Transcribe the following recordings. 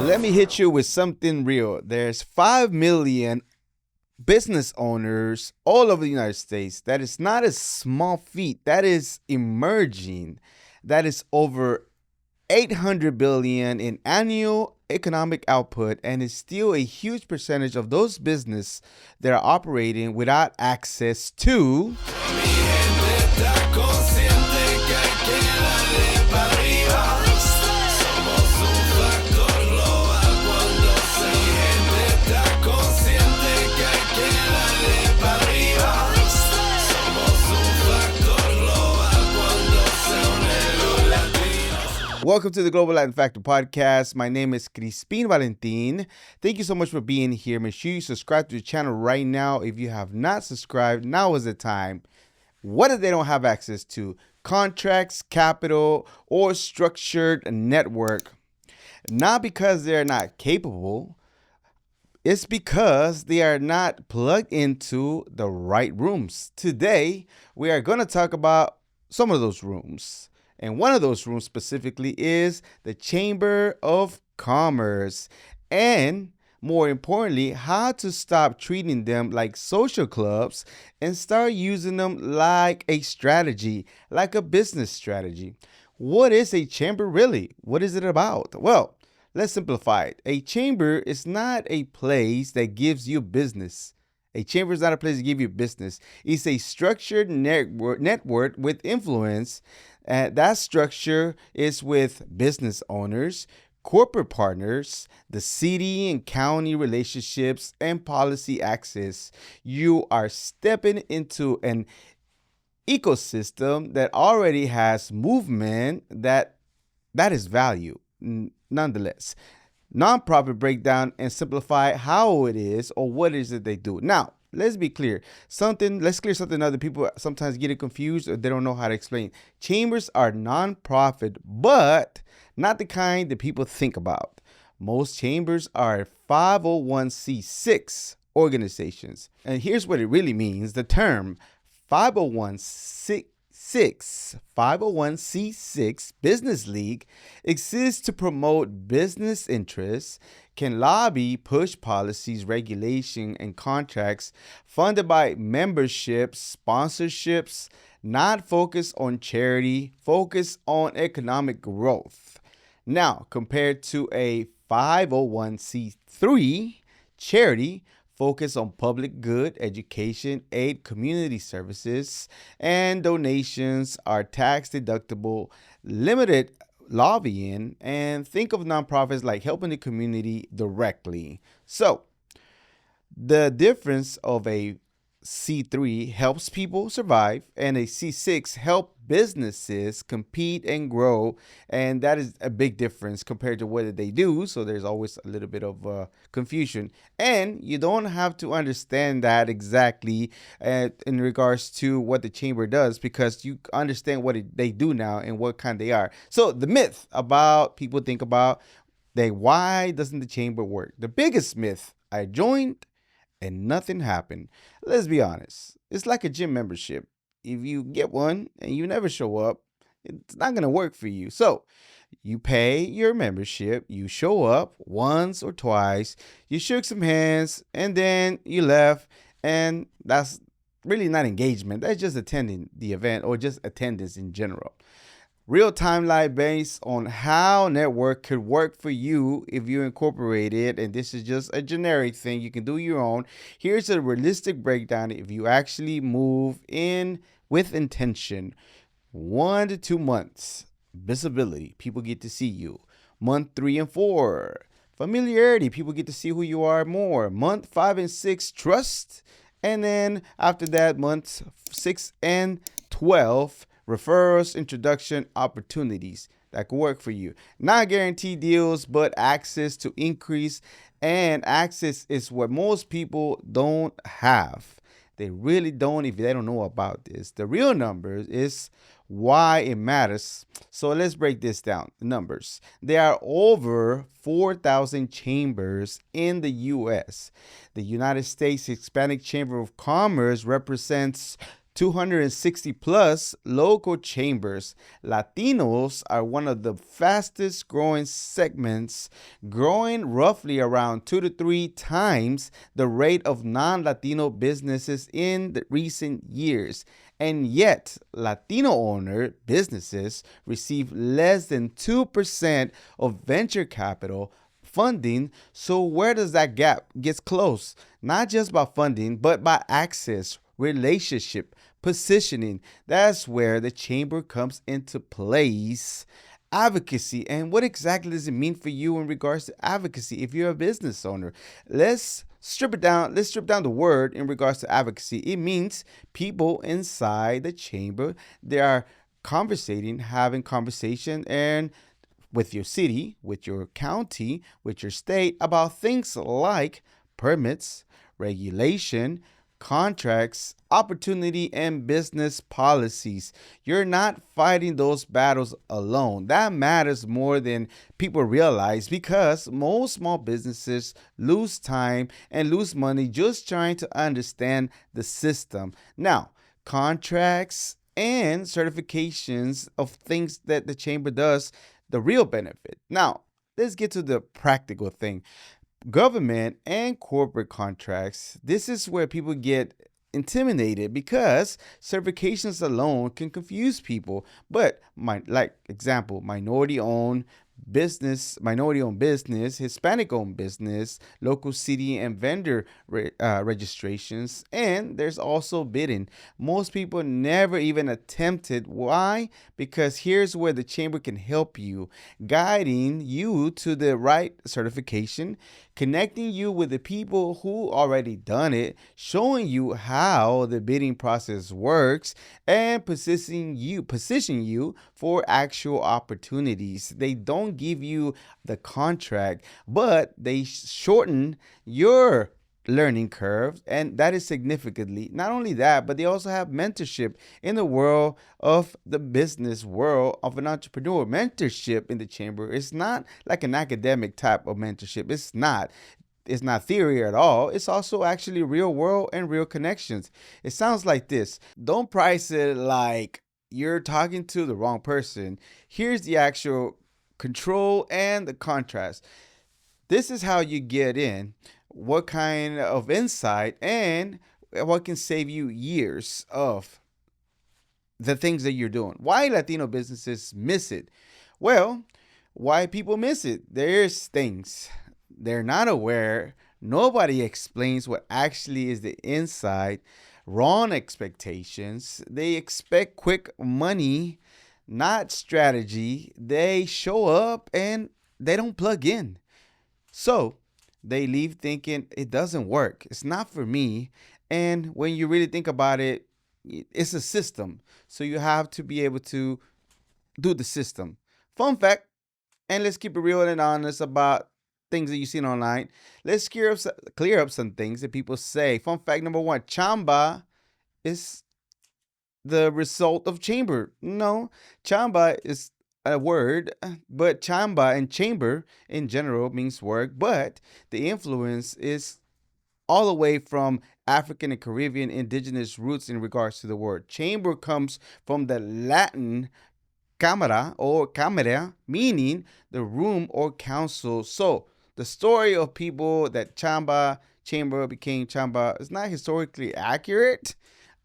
Let me hit you with something real. There's 5 million business owners all over the United States. That is not a small feat. That is emerging. That is over 800 billion in annual economic output, and is still a huge percentage of those business that are operating without access to Welcome to the Global Latin Factor Podcast. My name is Crispin Valentin. Thank you so much for being here. Make sure you subscribe to the channel right now. If you have not subscribed, now is the time. What if they don't have access to? Contracts, capital, or structured network. Not because they're not capable. It's because they are not plugged into the right rooms. Today, we are going to talk about some of those rooms. And one of those rooms specifically is the Chamber of Commerce. And more importantly, how to stop treating them like social clubs and start using them like a strategy, like a business strategy. What is a chamber really? What is it about? Well, let's simplify it. A chamber is not a place that gives you business. A chamber is not a place to give you business. It's a structured network with influence. That structure is with business owners, corporate partners, the city and county relationships, and policy access. You are stepping into an ecosystem that already has movement that is value. Nonetheless, nonprofit breakdown and simplify how it is or what is it they do. Now, let's be clear. Let's clear something other people sometimes get it confused or they don't know how to explain. Chambers are nonprofit, but not the kind that people think about. Most chambers are 501c6 organizations. And here's what it really means. The term 501c6 business league exists to promote business interests, can lobby, push policies, regulation, and contracts funded by memberships, sponsorships, not focus on charity, focus on economic growth. Now, compared to a 501c3 charity, focus on public good, education, aid, community services, and donations are tax deductible, limited lobbying, and think of nonprofits like helping the community directly. So the difference of a C3 helps people survive, and a C6 help businesses compete and grow, and that is a big difference compared to what they do. So there's always a little bit of confusion, and you don't have to understand that exactly in regards to what the chamber does, because you understand what they do now and what kind they are. So the myth about people think about why doesn't the chamber work? The biggest myth: I joined and nothing happened. Let's be honest. It's like a gym membership. If you get one and you never show up, it's not going to work for you. So you pay your membership, you show up once or twice, you shook some hands, and then you left. And that's really not engagement. That's just attending the event or just attendance in general. Real timeline based on how network could work for you if you incorporate it. And this is just a generic thing. You can do your own. Here's a realistic breakdown if you actually move in with intention. 1 to 2 months. Visibility. People get to see you. Month 3 and 4. Familiarity. People get to see who you are more. Month 5 and 6. Trust. And then after that, months 6 and 12. Referrals, introduction, opportunities that could work for you. Not guaranteed deals, but access to increase. And access is what most people don't have. They really don't if they don't know about this. The real numbers is why it matters. So let's break this down. The numbers. There are over 4,000 chambers in the U.S. The United States Hispanic Chamber of Commerce represents 260 plus local chambers. Latinos are one of the fastest growing segments, growing roughly around 2 to 3 times the rate of non Latino businesses in the recent years. And yet, Latino owner businesses receive less than 2% of venture capital funding. So where does that gap get close? Not just by funding, but by access, relationship, positioning. That's where the chamber comes into place. Advocacy. And what exactly does it mean for you in regards to advocacy if you're a business owner? Let's strip it down. Let's strip down the word in regards to advocacy. It means people inside the chamber, they are conversating, having conversation, and with your city, with your county, with your state about things like permits, regulation, contracts, opportunity, and business policies. You're not fighting those battles alone. That matters more than people realize because most small businesses lose time and lose money just trying to understand the system. Now, contracts and certifications of things that the chamber does, the real benefit. Now, let's get to the practical thing. Government and corporate contracts, this is where people get intimidated because certifications alone can confuse people. But like example, minority owned business, Hispanic owned business, local city and vendor registrations, and there's also bidding. Most people never even attempted. Why? Because here's where the chamber can help you, guiding you to the right certification, connecting you with the people who already done it, showing you how the bidding process works, and position you for actual opportunities. They don't give you the contract, but they shorten your learning curve, and that is significantly. Not only that, but they also have mentorship in the world of the business world of an entrepreneur. Mentorship in the chamber is not like an academic type of mentorship. It's not theory at all. It's also actually real world and real connections. It sounds like this. Don't price it like you're talking to the wrong person. Here's the actual control and the contrast. This is how you get in, what kind of insight, and what can save you years of the things that you're doing. Why Latino businesses miss it? Well, why people miss it? There's things they're not aware. Nobody explains what actually is the inside. Wrong expectations. They expect quick money, not strategy. They show up and they don't plug in. So they leave thinking it doesn't work. It's not for me. And when you really think about it, it's a system. So you have to be able to do the system. Fun fact, and let's keep it real and honest about things that you've seen online. Let's clear up some things that people say. Fun fact number one, Chamba is the result of chamber. No, Chamba is a word, but Chamba and chamber in general means work, but the influence is all the way from African and Caribbean indigenous roots in regards to the word. Chamber comes from the Latin camera or camera, meaning the room or council. So the story of people that chamber became Chamba is not historically accurate.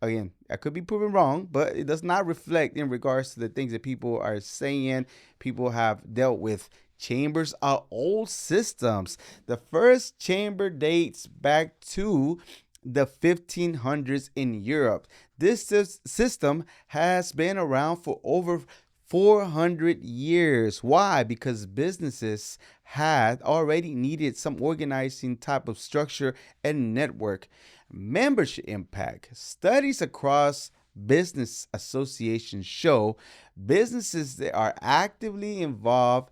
Again, I could be proven wrong, but it does not reflect in regards to the things that people are saying, people have dealt with. Chambers are old systems. The first chamber dates back to the 1500s in Europe. This system has been around for over 400 years. Why? Because businesses had already needed some organizing type of structure and network. Membership impact. Studies across business associations show businesses that are actively involved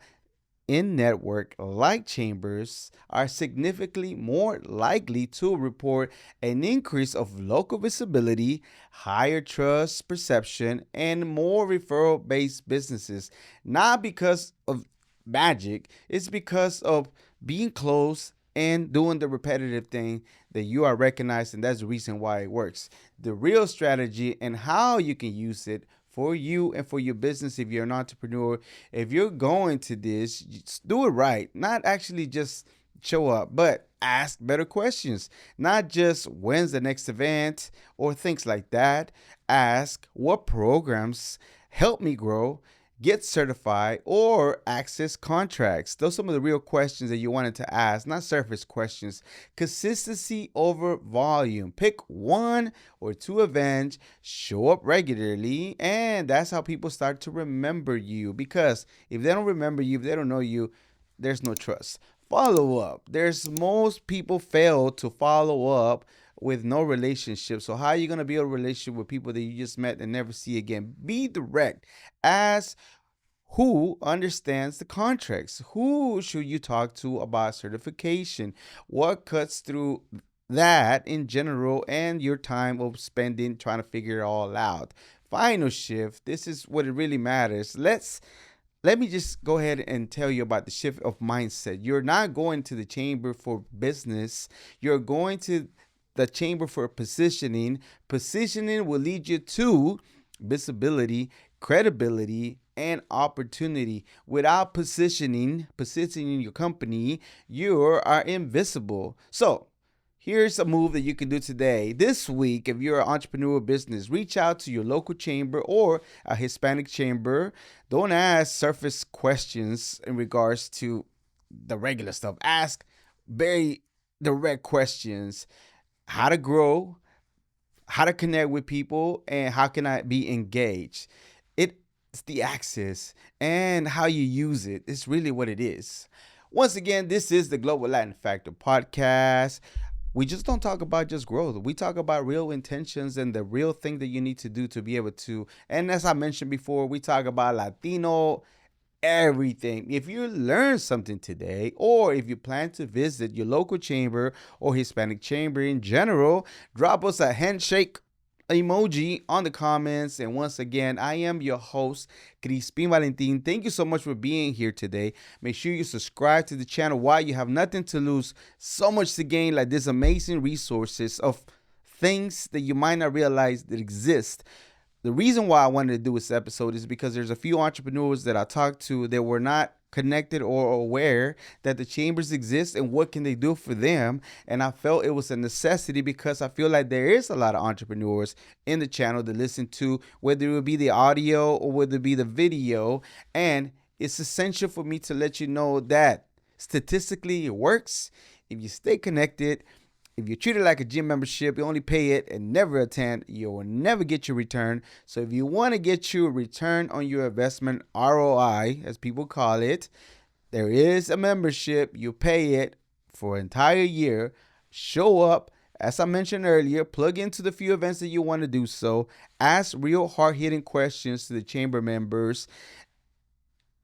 in network like chambers are significantly more likely to report an increase of local visibility, higher trust perception, and more referral based businesses. Not because of magic, it's because of being close and doing the repetitive thing that you are recognized, and that's the reason why it works. The real strategy and how you can use it for you and for your business if you're an entrepreneur. If you're going to this, just do it right. Not actually just show up, but ask better questions. Not just when's the next event or things like that. Ask what programs help me grow, get certified, or access contracts. Those are some of the real questions that you wanted to ask, not surface questions. Consistency over volume. Pick one or two events, show up regularly, and that's how people start to remember you. Because if they don't remember you, if they don't know you, there's no trust. Follow up. There's most people fail to follow up with no relationship. So how are you going to build a relationship with people that you just met and never see again? Be direct. Ask who understands the contracts. Who should you talk to about certification? What cuts through that in general and your time of spending trying to figure it all out. Final shift. This is what it really matters. Let me just go ahead and tell you about the shift of mindset. You're not going to the chamber for business. You're going to the chamber for positioning. Positioning will lead you to visibility, credibility, and opportunity. Without positioning your company, you are invisible. So, here's a move that you can do today. This week, if you're an entrepreneur business, reach out to your local chamber or a Hispanic chamber. Don't ask surface questions in regards to the regular stuff. Ask very direct questions. How to grow, how to connect with people, and how can I be engaged. It's the access and how you use it. It's really what it is. Once again, this is the Global Latin Factor podcast. We just don't talk about just growth. We talk about real intentions and the real thing that you need to do to be able to. And as I mentioned before, we talk about Latino everything. If you learn something today, or if you plan to visit your local chamber or Hispanic chamber in general, drop us a handshake emoji on the comments. And once again, I am your host, Crispin Valentin. Thank you so much for being here today. Make sure you subscribe to the channel while you have nothing to lose, so much to gain, like this amazing resources of things that you might not realize that exist. The reason why I wanted to do this episode is because there's a few entrepreneurs that I talked to that were not connected or aware that the chambers exist and what can they do for them. And I felt it was a necessity because I feel like there is a lot of entrepreneurs in the channel to listen to, whether it would be the audio or whether it be the video. And it's essential for me to let you know that statistically it works. If you stay connected, if you treat it like a gym membership, you only pay it and never attend, you will never get your return. So if you want to get your return on your investment, ROI, as people call it, there is a membership. You pay it for an entire year. Show up. As I mentioned earlier, plug into the few events that you want to do so. Ask real hard-hitting questions to the chamber members.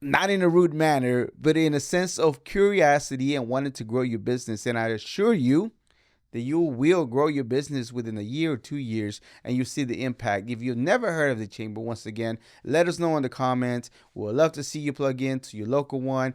Not in a rude manner, but in a sense of curiosity and wanting to grow your business. And I assure you, that you will grow your business within a year or 2 years and you see the impact. If you've never heard of the chamber, once again, let us know in the comments. We'd love to see you plug in to your local one.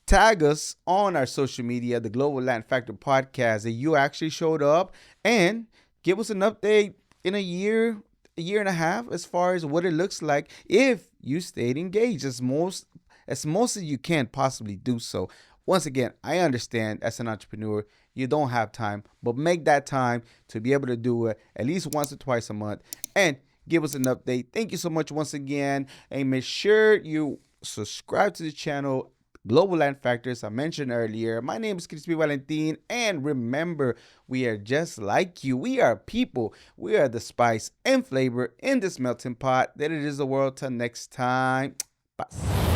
Tag us on our social media, the Global Latin Factor podcast, that you actually showed up, and give us an update in a year and a half as far as what it looks like if you stayed engaged as most as you can possibly do so. Once again, I understand as an entrepreneur, you don't have time, but make that time to be able to do it at least once or twice a month and give us an update. Thank you so much once again. And make sure you subscribe to the channel, Global Land Factors, I mentioned earlier. My name is Crispin Valentin. And remember, we are just like you. We are people. We are the spice and flavor in this melting pot that it is the world. Till next time. Bye.